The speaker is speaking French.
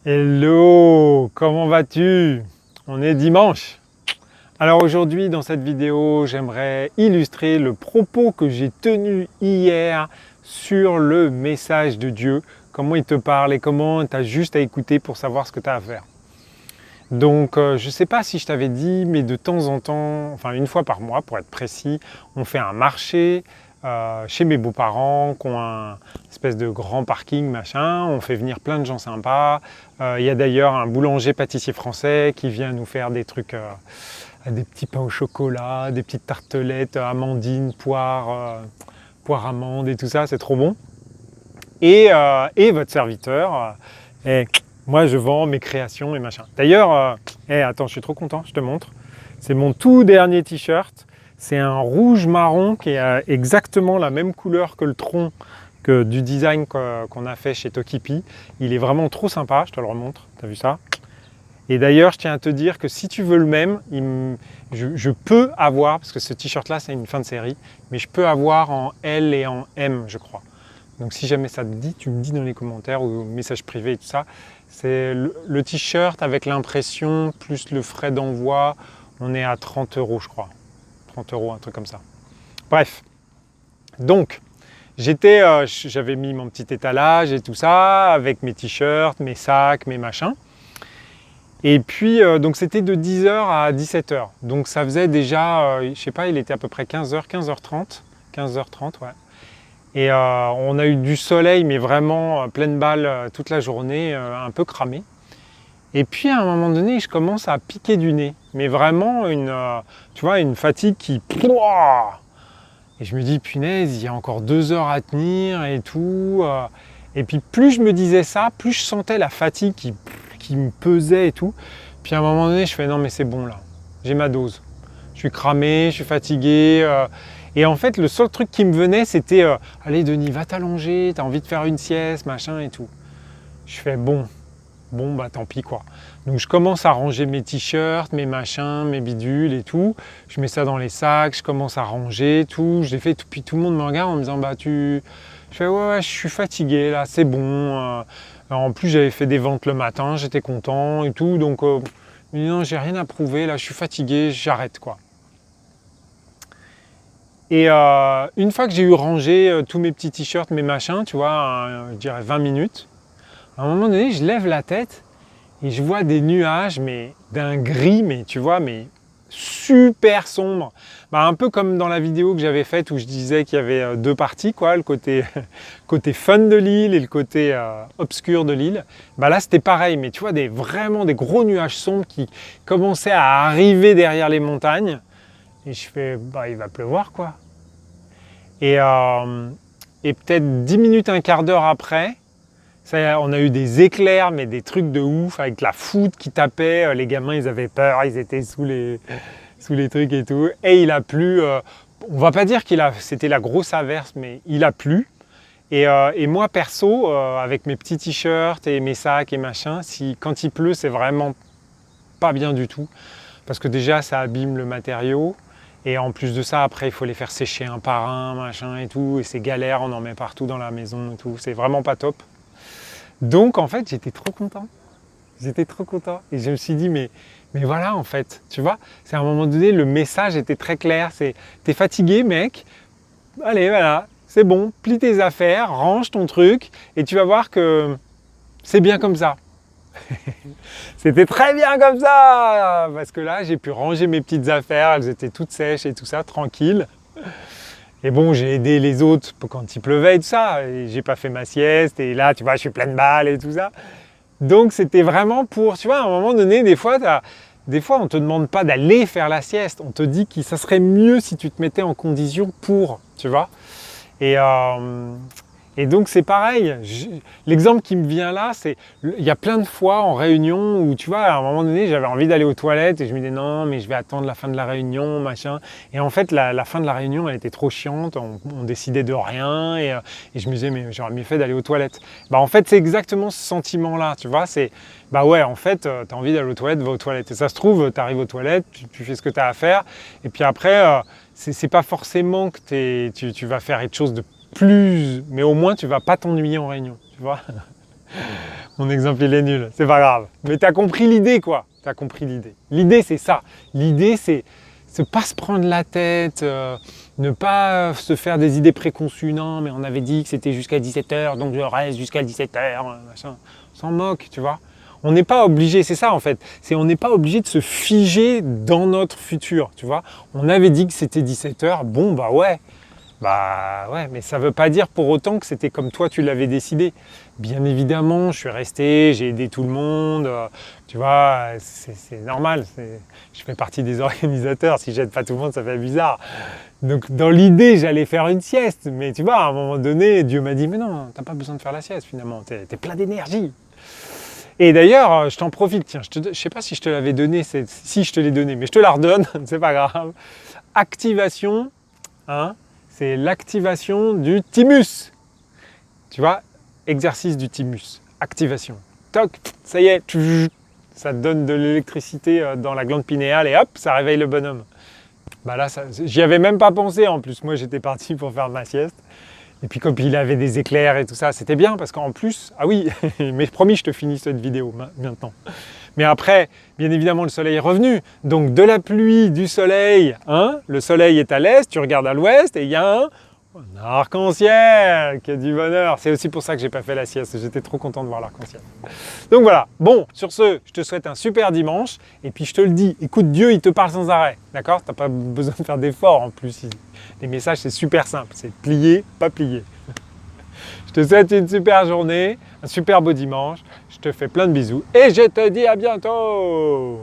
Hello, comment vas-tu? On est dimanche. Alors aujourd'hui dans cette vidéo, j'aimerais illustrer le propos que j'ai tenu hier sur le message de Dieu, comment il te parle et comment tu as juste à écouter pour savoir ce que tu as à faire. Donc je ne sais pas si je t'avais dit, mais de temps en temps, enfin une fois par mois pour être précis, on fait un marché chez mes beaux-parents qui ont un espèce de grand parking machin. On fait venir plein de gens sympas. Il y a d'ailleurs un boulanger pâtissier français qui vient nous faire des trucs, des petits pains au chocolat, des petites tartelettes, amandines, poire amande et tout ça, c'est trop bon. Et votre serviteur, moi je vends mes créations et machin. D'ailleurs, attends, je suis trop content, je te montre. C'est mon tout dernier t-shirt. C'est un rouge marron qui est exactement la même couleur que le tronc du design qu'on a fait chez Tokipi. Il est vraiment trop sympa, je te le remontre. T'as vu ça? Et d'ailleurs, je tiens à te dire que si tu veux le même, je peux avoir, parce que ce t-shirt là c'est une fin de série, mais je peux avoir en L et en M, je crois. Donc si jamais ça te dit, tu me dis dans les commentaires ou message privé et tout ça. C'est le t-shirt avec l'impression plus le frais d'envoi, on est à 30 € je crois. 30 €, un truc comme ça. Bref, donc j'avais mis mon petit étalage et tout ça, avec mes t-shirts, mes sacs, mes machins. Et puis, donc c'était de 10 h à 17 h. Donc ça faisait déjà, je sais pas, il était à peu près 15 h, 15 h 30. 15 h 30, ouais. Et on a eu du soleil, mais vraiment pleine balle toute la journée, un peu cramé. Et puis à un moment donné, je commence à piquer du nez. Mais vraiment, tu vois, une fatigue qui... Et je me dis, punaise, il y a encore 2 heures à tenir et tout. Et puis plus je me disais ça, plus je sentais la fatigue qui me pesait et tout. Puis à un moment donné, je fais, non mais c'est bon là, j'ai ma dose. Je suis cramé, je suis fatigué. Et en fait, le seul truc qui me venait, c'était allez Denis, va t'allonger, t'as envie de faire une sieste, machin et tout. Je fais bon, bah tant pis quoi. Donc je commence à ranger mes t-shirts, mes machins, mes bidules et tout. Je mets ça dans les sacs, je commence à ranger tout. Je l'ai fait, puis tout le monde me regarde en me disant bah tu. Je fais ouais, je suis fatigué là, c'est bon. En plus j'avais fait des ventes le matin, j'étais content et tout. Donc non, j'ai rien à prouver là, je suis fatigué, j'arrête quoi. Et une fois que j'ai eu rangé tous mes petits t-shirts, mes machins, tu vois, je dirais 20 minutes, à un moment donné, je lève la tête et je vois des nuages, mais d'un gris, mais tu vois, mais super sombre. Bah, un peu comme dans la vidéo que j'avais faite où je disais qu'il y avait deux parties, quoi, le côté, côté fun de l'île et le côté obscur de l'île. Bah, là, c'était pareil, mais tu vois, vraiment des gros nuages sombres qui commençaient à arriver derrière les montagnes. Et je fais, bah, il va pleuvoir, quoi. Et, et peut-être 10 minutes, un quart d'heure après, ça, on a eu des éclairs, mais des trucs de ouf, avec la foudre qui tapait. Les gamins, ils avaient peur, ils étaient sous les trucs et tout. Et il a plu. On va pas dire c'était la grosse averse, mais il a plu. Et moi, perso, avec mes petits t-shirts et mes sacs et machin, quand il pleut, c'est vraiment pas bien du tout. Parce que déjà, ça abîme le matériau. Et en plus de ça, après, il faut les faire sécher un par un, machin et tout. Et c'est galère, on en met partout dans la maison et tout. C'est vraiment pas top. Donc, en fait, j'étais trop content. J'étais trop content. Et je me suis dit, mais voilà, en fait, tu vois, c'est à un moment donné, le message était très clair. C'est, t'es fatigué, mec. Allez, voilà, c'est bon. Plie tes affaires, range ton truc. Et tu vas voir que c'est bien comme ça. C'était très bien comme ça, parce que là, j'ai pu ranger mes petites affaires, elles étaient toutes sèches et tout ça, tranquille. Et bon, j'ai aidé les autres quand il pleuvait et tout ça, et j'ai pas fait ma sieste, et là, tu vois, je suis plein de balles et tout ça. Donc, c'était vraiment pour, tu vois, à un moment donné, des fois, on te demande pas d'aller faire la sieste, on te dit que ça serait mieux si tu te mettais en condition pour, tu vois. Et, et donc c'est pareil, l'exemple qui me vient là, c'est il y a plein de fois en réunion où tu vois, à un moment donné, j'avais envie d'aller aux toilettes et je me disais non, mais je vais attendre la fin de la réunion, machin. Et en fait, la fin de la réunion, elle était trop chiante, on décidait de rien et je me disais mais j'aurais mieux fait d'aller aux toilettes. Bah en fait, c'est exactement ce sentiment-là, tu vois, c'est bah ouais, en fait, t'as envie d'aller aux toilettes, va aux toilettes. Et ça se trouve, t'arrives aux toilettes, tu fais ce que t'as à faire et puis après, c'est pas forcément que tu vas faire quelque chose de plus, mais au moins tu vas pas t'ennuyer en réunion, tu vois. Mon exemple, il est nul, c'est pas grave. Mais t'as compris l'idée, quoi. T'as compris l'idée. L'idée, c'est ça. L'idée, c'est pas se prendre la tête, ne pas se faire des idées préconçues. Non, mais on avait dit que c'était jusqu'à 17h, donc je reste jusqu'à 17h, machin. On s'en moque, tu vois. On n'est pas obligé, c'est ça en fait. On n'est pas obligé de se figer dans notre futur, tu vois. On avait dit que c'était 17h, bon bah ouais. Bah ouais, mais ça ne veut pas dire pour autant que c'était comme toi tu l'avais décidé. Bien évidemment, je suis resté, j'ai aidé tout le monde, tu vois, c'est normal. Je fais partie des organisateurs, si j'aide pas tout le monde, ça fait bizarre. Donc dans l'idée, j'allais faire une sieste, mais tu vois, à un moment donné, Dieu m'a dit, mais non, t'as pas besoin de faire la sieste finalement, t'es plein d'énergie. Et d'ailleurs, je t'en profite, tiens, je ne sais pas si je te l'avais donné, si je te l'ai donné, mais je te la redonne, c'est pas grave. Activation, hein, c'est l'activation du thymus. Tu vois, exercice du thymus, activation. Toc, ça y est, ça te donne de l'électricité dans la glande pinéale et hop, ça réveille le bonhomme. Bah là, j'y avais même pas pensé en plus. Moi, j'étais parti pour faire ma sieste. Et puis comme il avait des éclairs et tout ça, c'était bien parce qu'en plus, ah oui, mais promis, je te finis cette vidéo maintenant. Mais après, bien évidemment, le soleil est revenu. Donc de la pluie, du soleil, hein, le soleil est à l'est, tu regardes à l'ouest et il y a un arc-en-ciel qui a du bonheur. C'est aussi pour ça que j'ai pas fait la sieste, j'étais trop content de voir l'arc-en-ciel. Donc voilà, bon, sur ce, je te souhaite un super dimanche. Et puis je te le dis, écoute, Dieu, il te parle sans arrêt, d'accord? T'as pas besoin de faire d'efforts en plus. Les messages, c'est super simple, c'est plier, pas plier. Je te souhaite une super journée, un super beau dimanche. Je te fais plein de bisous et je te dis à bientôt.